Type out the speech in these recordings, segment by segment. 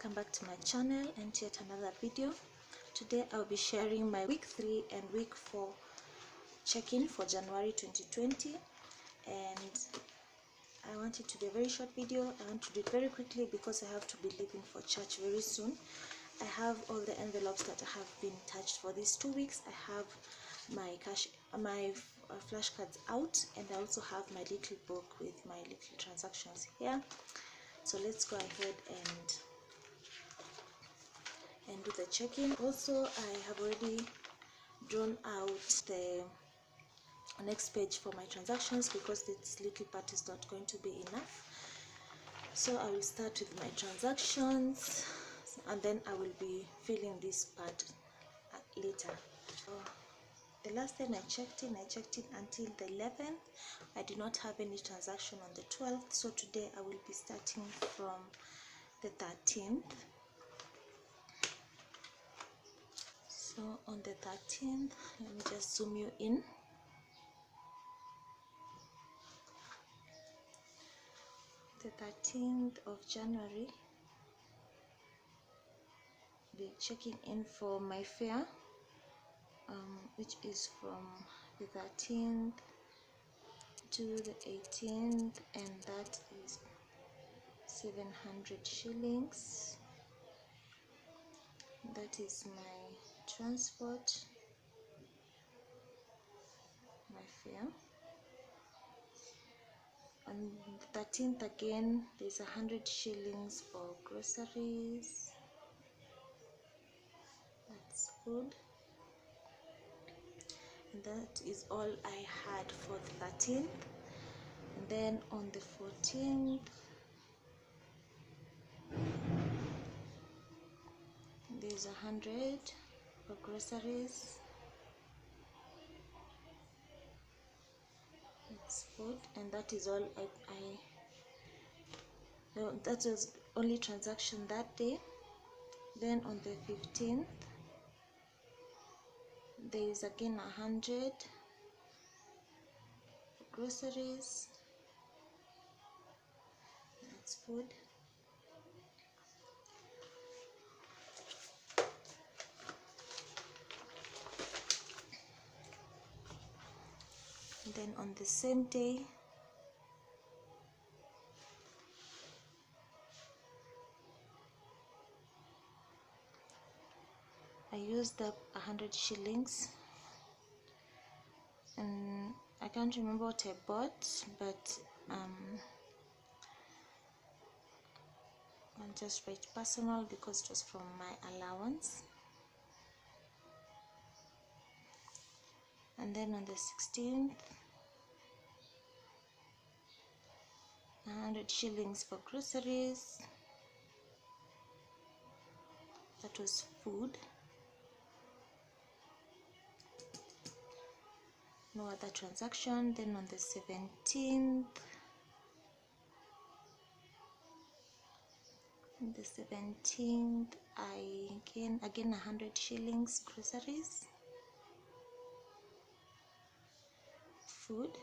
welcome back to my channel and yet another video. Today I'll be sharing my week 3 and week 4 check-in for January 2020, and I want it to be a very short video. I want to do it very quickly because I have to be leaving for church very soon. I have all the envelopes that have been touched for these 2 weeks. I have my flashcards out, and I also have my little book with my little transactions here. So let's go ahead and do the check-in. Also, I have already drawn out the next page for my transactions because this little part is not going to be enough. So I will start with my transactions, and then I will be filling this part later. So the last time I checked in until the 11th. I did not have any transaction on the 12th, so today I will be starting from the 13th. So on the 13th, let me just zoom you in. The 13th of January, be checking in for my fare, which is from the 13th to the 18th, and that is 700 shillings. That is my transport, my fare. On the 13th again, there's 100 shillings for groceries. That's food. And that is all I had for the 13th. And then on the 14th, there's 100 for groceries. It's food, and that is all that was only transaction that day. Then on the 15th, there is again 100 for groceries. That's food. And then on the same day, I used up 100 shillings, and I can't remember what I bought, but I'll just write personal because it was from my allowance. And then on the 16th, 100 shillings for groceries. That was food. No other transaction. Then on the 17th, I again 100 shillings groceries, food.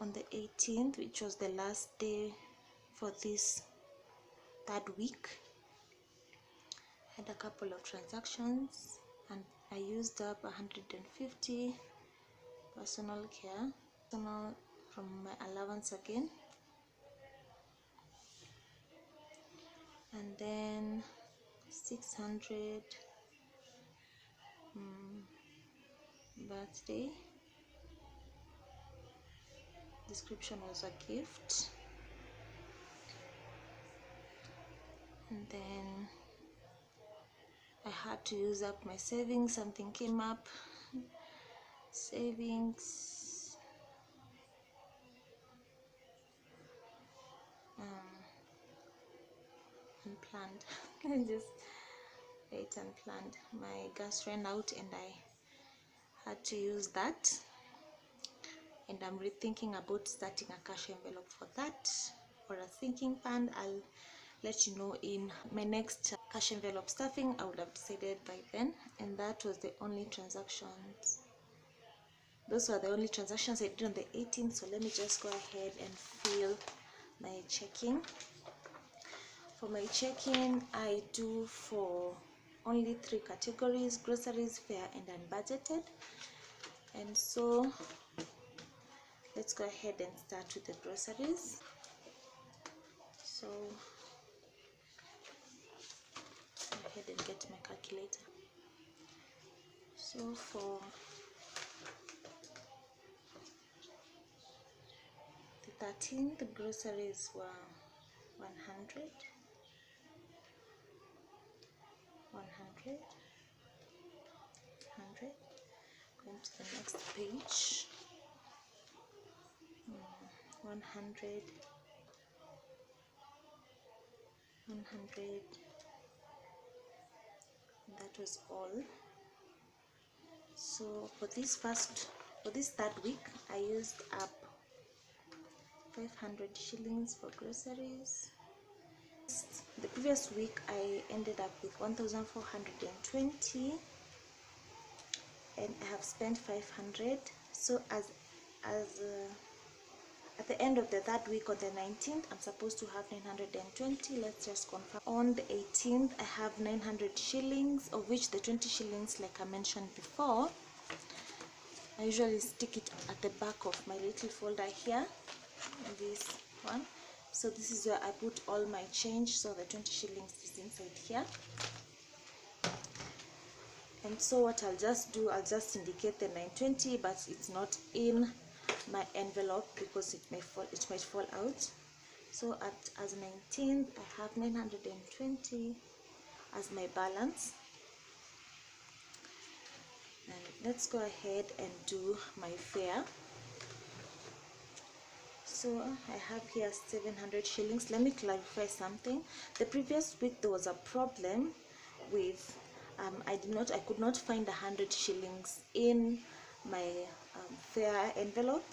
On the 18th, which was the last day for this third week, I had a couple of transactions, and I used up 150 personal care, personal from my allowance again, and then 600 birthday. Description was a gift. And then I had to use up my savings. Something came up. Savings. Unplanned. I just ate unplanned. My gas ran out and I had to use that. And I'm rethinking about starting a cash envelope for that, or a sinking fund. I'll let you know in my next cash envelope stuffing. I would have decided by then. And that was the only transactions. Those were the only transactions I did on the 18th. So let me just go ahead and fill my checking. For my check-in, I do for only 3 categories: groceries, fare, and unbudgeted. And so let's go ahead and start with the groceries. So go ahead and get my calculator. So for the 13th, the groceries were 100, 100, 100. Going to the next page. 100, 100. And that was all. So for this third week, I used up 500 shillings for groceries. The previous week I ended up with 1,420, and I have spent 500. So at the end of the third week, on the 19th, I'm supposed to have 920. Let's just confirm. On the 18th, I have 900 shillings, of which the 20 shillings, like I mentioned before, I usually stick it at the back of my little folder here, this one. So this is where I put all my change, so the 20 shillings is inside here. And so what I'll just do, I'll just indicate the 920, but it's not in my envelope because it might fall out. So as 19th, I have 920 as my balance. And let's go ahead and do my fare. So I have here 700 shillings. Let me clarify something. The previous week there was a problem with I could not find 100 shillings in my fare envelope,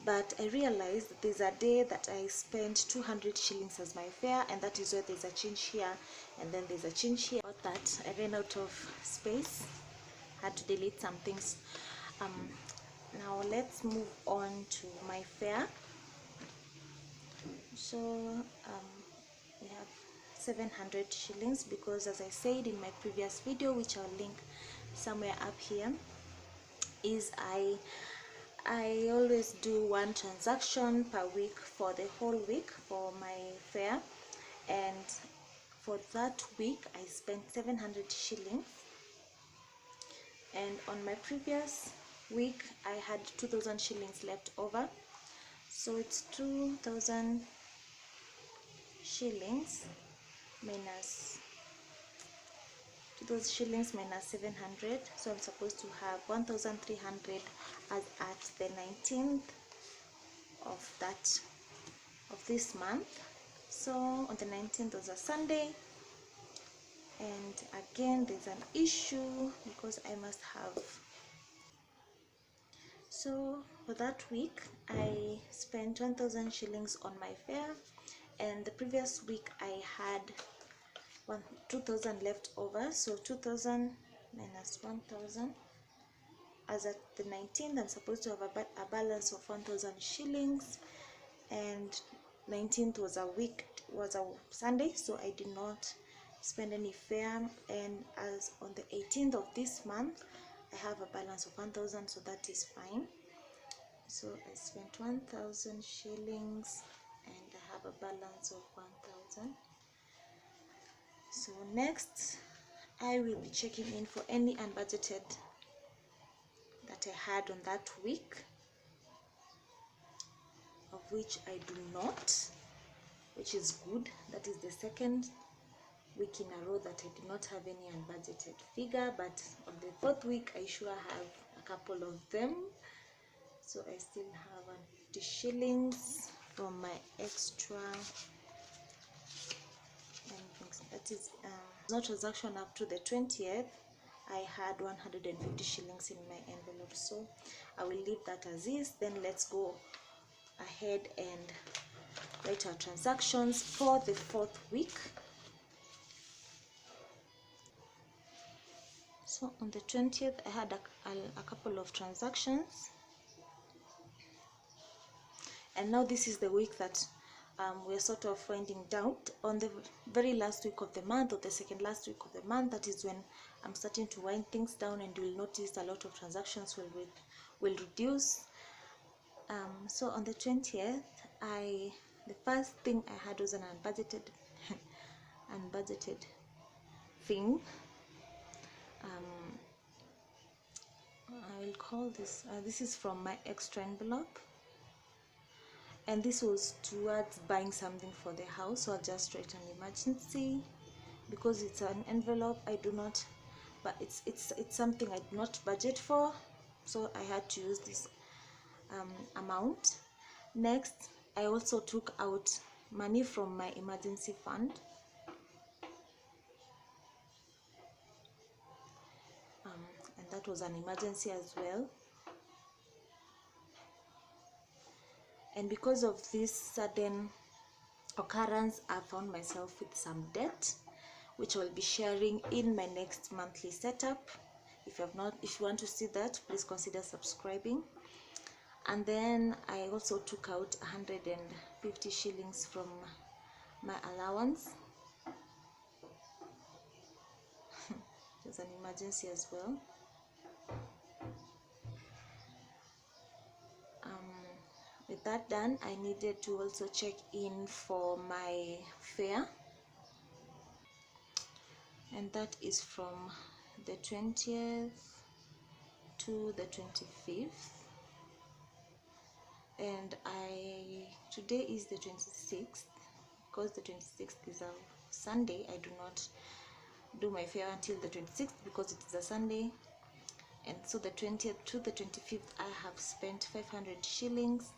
but I realized that there's a day that I spent 200 shillings as my fare, and that is where there's a change here and then there's a change here. About that, I ran out of space, had to delete some things. Now let's move on to my fare. So we have 700 shillings because, as I said in my previous video, which I'll link somewhere up here, is I always do one transaction per week for the whole week for my fare, and for that week I spent 700 shillings, and on my previous week I had 2,000 shillings left over. So it's 2,000 shillings minus 2,000 shillings minus 700. So I'm supposed to have 1,300 as at the 19th of this month. So on the 19th was a Sunday, and again there's an issue because I must have. So for that week I spent 1,000 shillings on my fare, and the previous week I had 2,000 left over. So 2,000 minus 1,000, as at the 19th I'm supposed to have a balance of 1,000 shillings, and 19th was a Sunday, so I did not spend any fare. And as on the 18th of this month I have a balance of 1,000, so that is fine. So I spent 1,000 shillings and I have a balance of 1,000. So next I will be checking in for any unbudgeted that I had on that week, of which I do not, which is good. That is the second week in a row that I did not have any unbudgeted figure, but on the fourth week I sure have a couple of them. So I still have 50 shillings from my extra, that is no transaction up to the 20th. I had 150 shillings in my envelope, so I will leave that as is. Then let's go ahead and write our transactions for the fourth week. So on the 20th I had a couple of transactions, and now this is the week that we're sort of winding down on the very last week of the month, or the second last week of the month. That is when I'm starting to wind things down, and you'll notice a lot of transactions will reduce. So on the 20th, the first thing I had was an unbudgeted thing. I will call this, this is from my extra envelope, and this was towards buying something for the house. So I'll just write an emergency, because it's an envelope. I do not, but it's something I do not budget for, so I had to use this amount. Next, I also took out money from my emergency fund. And that was an emergency as well. And because of this sudden occurrence, I found myself with some debt, which I'll be sharing in my next monthly setup. If you want to see that, please consider subscribing. And then I also took out 150 shillings from my allowance. It was an emergency as well. With that done, I needed to also check in for my fare, and that is from the 20th to the 25th. And today is the 26th, because the 26th is a Sunday. I do not do my fare until the 26th because it is a Sunday. And so the 20th to the 25th, I have spent 500 shillings,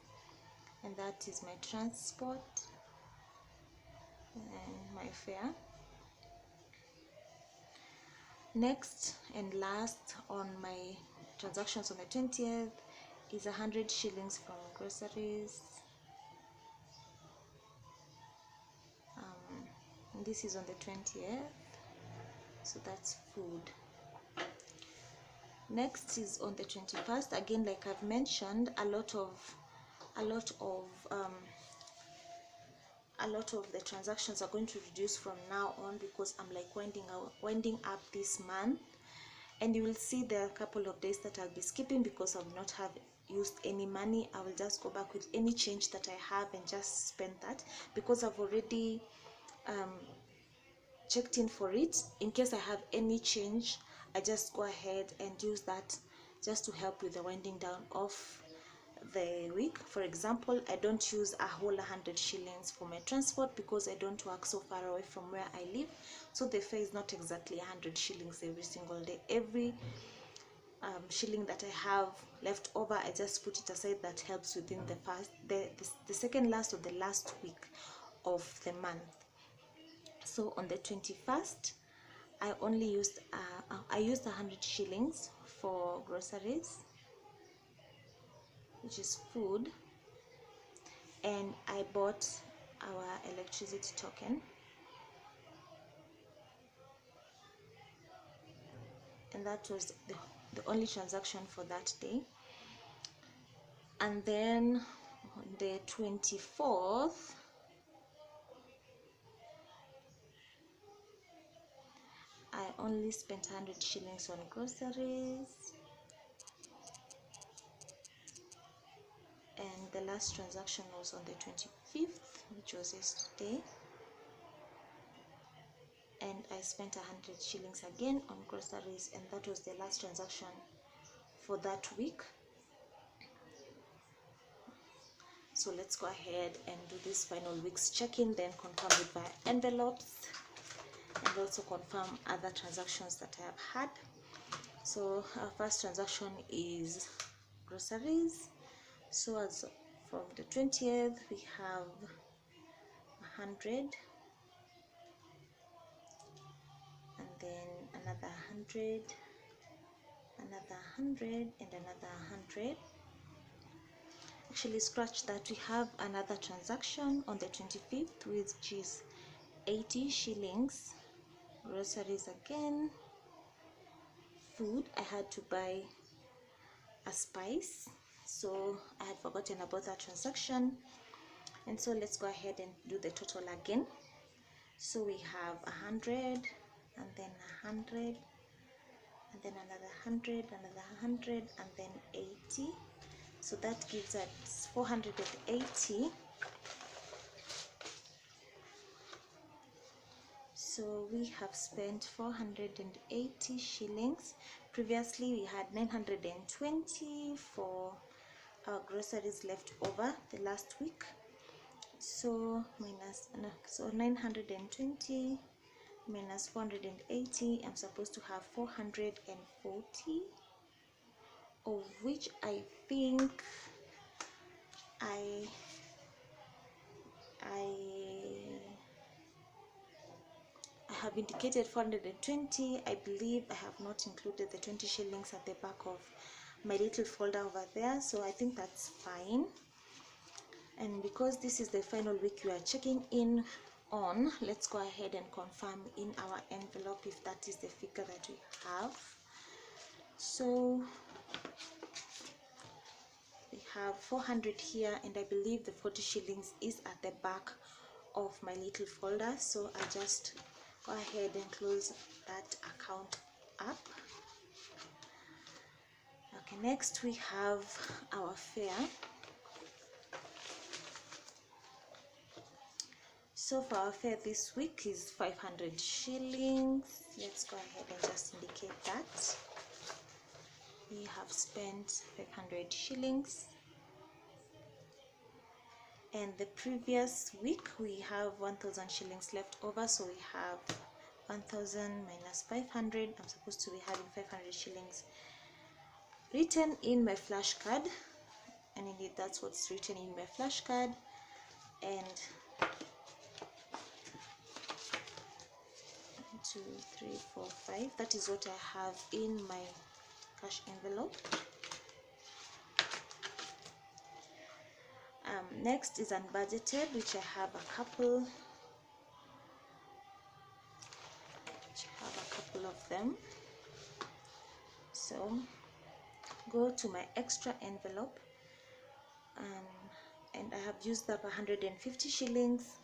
and that is my transport and my fare. Next and last on my transactions on the 20th is 100 shillings from groceries. And this is on the 20th, so that's food. Next is on the 21st. Again, like I've mentioned, a lot of the transactions are going to reduce from now on, because I'm like winding up this month. And you will see there are a couple of days that I'll be skipping because I will not have used any money. I will just go back with any change that I have and just spend that, because I've already checked in for it. In case I have any change, I just go ahead and use that just to help with the winding down of the week. For example, I don't use a whole 100 shillings for my transport because I don't work so far away from where I live, so the fare is not exactly 100 shillings every single day. Every shilling that I have left over, I just put it aside. That helps within the second last or the last week of the month. So on the 21st, I used 100 shillings for groceries, which is food, and I bought our electricity token, and that was the only transaction for that day. And then on the 24th, I only spent 100 shillings on groceries, and the last transaction was on the 25th, which was yesterday, and I spent 100 shillings again on groceries, and that was the last transaction for that week. So let's go ahead and do this final week's check-in, then confirm with my envelopes, and also confirm other transactions that I have had. So our first transaction is groceries. So as from the 20th, we have 100, and then another 100, another 100, and another 100. Actually, scratch that, we have another transaction on the 25th, which is 80 shillings. Groceries again. Food, I had to buy a spice, so I had forgotten about that transaction. And so let's go ahead and do the total again. So we have 100, and then 100, and then another 100, another 100, and then 80. So that gives us 480. So we have spent 480 shillings. Previously we had 920 for our groceries left over the last week. So so 920 minus 480, I'm supposed to have 440, of which I think I have indicated 420. I believe I have not included the 20 shillings at the back of my little folder over there, so I think that's fine. And because this is the final week you are checking in on, let's go ahead and confirm in our envelope if that is the figure that we have. So we have 400 here, and I believe the 40 shillings is at the back of my little folder, so I just go ahead and close that account up. Okay, next we have our fare. So for our fare this week is 500 shillings. Let's go ahead and just indicate that we have spent 500 shillings. And the previous week we have 1000 shillings left over, so we have 1000 minus 500. I'm supposed to be having 500 shillings written in my flashcard, and indeed that's what's written in my flashcard. And 2, 3, 4, 5, that is what I have in my cash envelope. Next is unbudgeted, which I have a couple of them. So go to my extra envelope, and I have used up 150 shillings.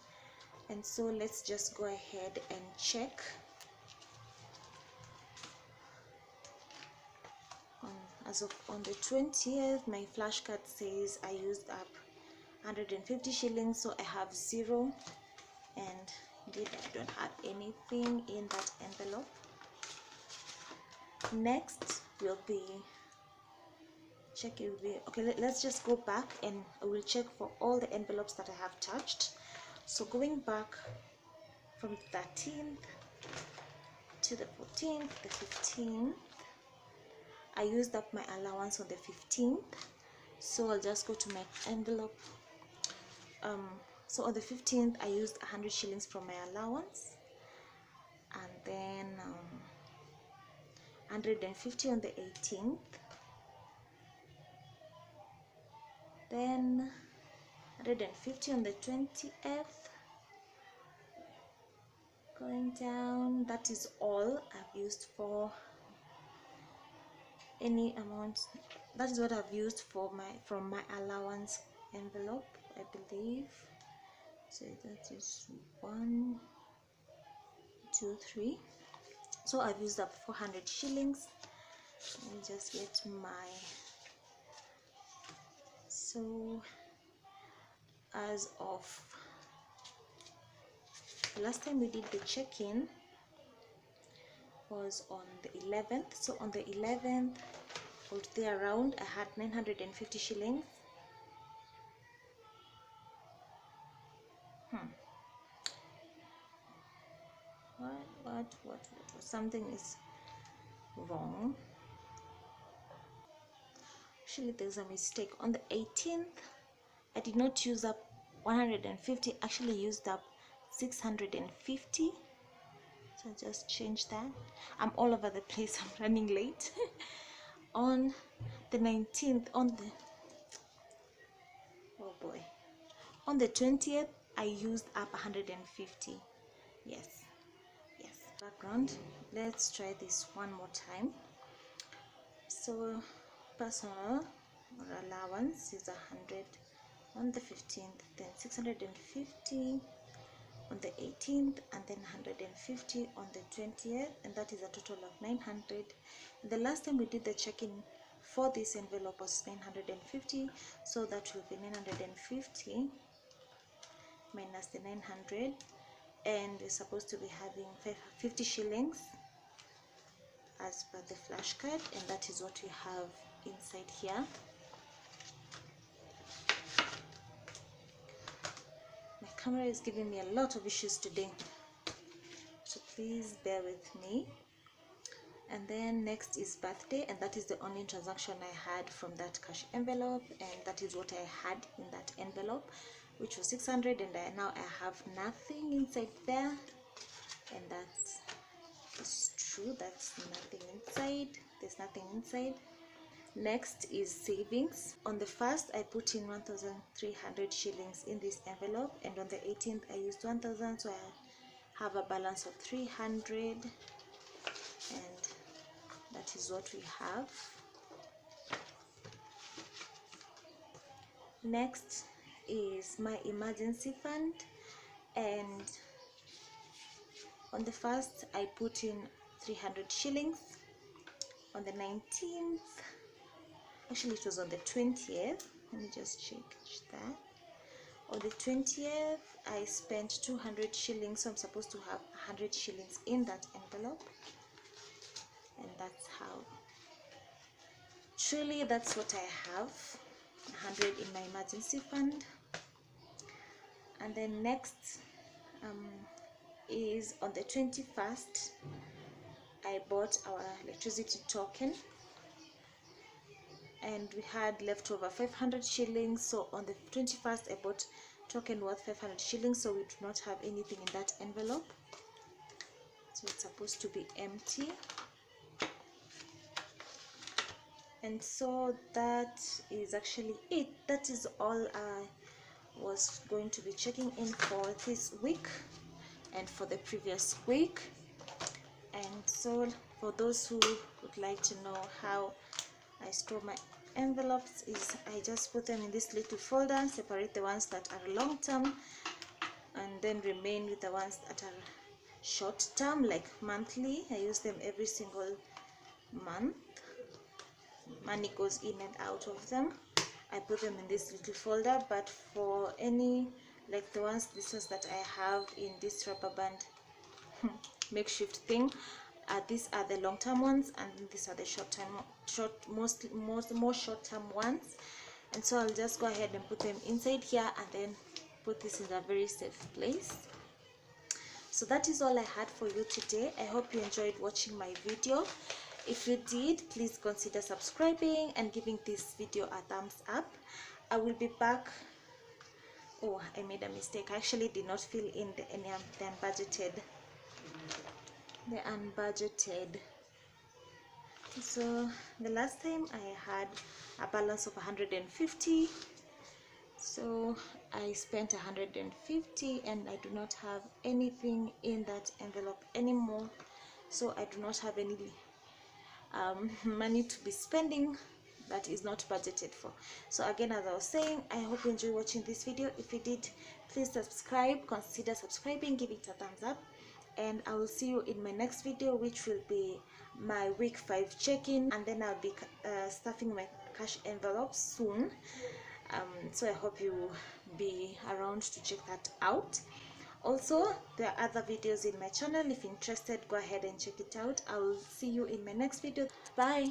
And so let's just go ahead and check as of on the 20th. My flashcard says I used up 150 shillings, so I have 0, and indeed I don't have anything in that envelope. Next will be checking. Okay, let's just go back and I will check for all the envelopes that I have touched. So going back from the 13th to the 14th, the 15th, I used up my allowance on the 15th, so I'll just go to my envelope. So on the 15th I used 100 shillings from my allowance, and then 150 on the 18th, then 150 on the 20th. Going down, that is all I've used for any amount. That is what I've used for from my allowance envelope, I believe. So that is 1, 2, 3. So I've used up 400 shillings. Let me just get my, so as of the last time we did the check-in was on the 11th. So on the 11th, or there around, I had 950 shillings. What? Something is wrong. Actually, there's a mistake. On the 18th, I did not use up 150. Actually used up 650. So I'll just change that. I'm all over the place. I'm running late. On the 19th, on the 20th, I used up 150. Yes. Background. Let's try this one more time. So personal allowance is 100 on the 15th, then 650 on the 18th, and then 150 on the 20th, and that is a total of 900. The last time we did the check-in for this envelope was 950, so that will be 950 minus the 900, and we're supposed to be having 50 shillings as per the flashcard, and that is what we have inside here. My camera is giving me a lot of issues today, so please bear with me. And then next is birthday, and that is the only transaction I had from that cash envelope, and that is what I had in that envelope, which was 600, and now I have nothing inside there, and that's true. That's nothing inside. There's nothing inside. Next is savings. On the 1st, I put in 1,300 shillings in this envelope, and on the 18th I used 1,000, so I have a balance of 300, and that is what we have. Next is my emergency fund, and on the 1st I put in 300 shillings. On the 19th, actually it was on the 20th, let me just check that. On the 20th I spent 200 shillings, so I'm supposed to have 100 shillings in that envelope, and that's how, truly that's what I have, 100 in my emergency fund. And then next is on the 21st I bought our electricity token, and we had leftover 500 shillings, so on the 21st I bought token worth 500 shillings, so we do not have anything in that envelope, so it's supposed to be empty. And so that is actually it. That is all I was going to be checking in for this week and for the previous week. And so for those who would like to know how I store my envelopes, is I just put them in this little folder, separate the ones that are long term, and then remain with the ones that are short term, like monthly. I use them every single month. Money goes in and out of them. I put them in this little folder. But for any, like the ones, this ones that I have in this rubber band makeshift thing, these are the long-term ones, and these are the more short-term ones. And so I'll just go ahead and put them inside here, and then put this in a very safe place. So that is all I had for you today. I hope you enjoyed watching my video. If you did, please consider subscribing and giving this video a thumbs up. I will be back. Oh, I made a mistake. I actually did not fill in the unbudgeted. So the last time I had a balance of 150, so I spent 150, and I do not have anything in that envelope anymore, so I do not have any money to be spending that is not budgeted for. So again, as I was saying, I hope you enjoy watching this video. If you did, please subscribe, consider subscribing, give it a thumbs up, and I will see you in my next video, which will be my week 5 check-in, and then I'll be stuffing my cash envelopes soon. So I hope you will be around to check that out. Also, there are other videos in my channel. If you're interested, go ahead and check it out. I will see you in my next video. Bye.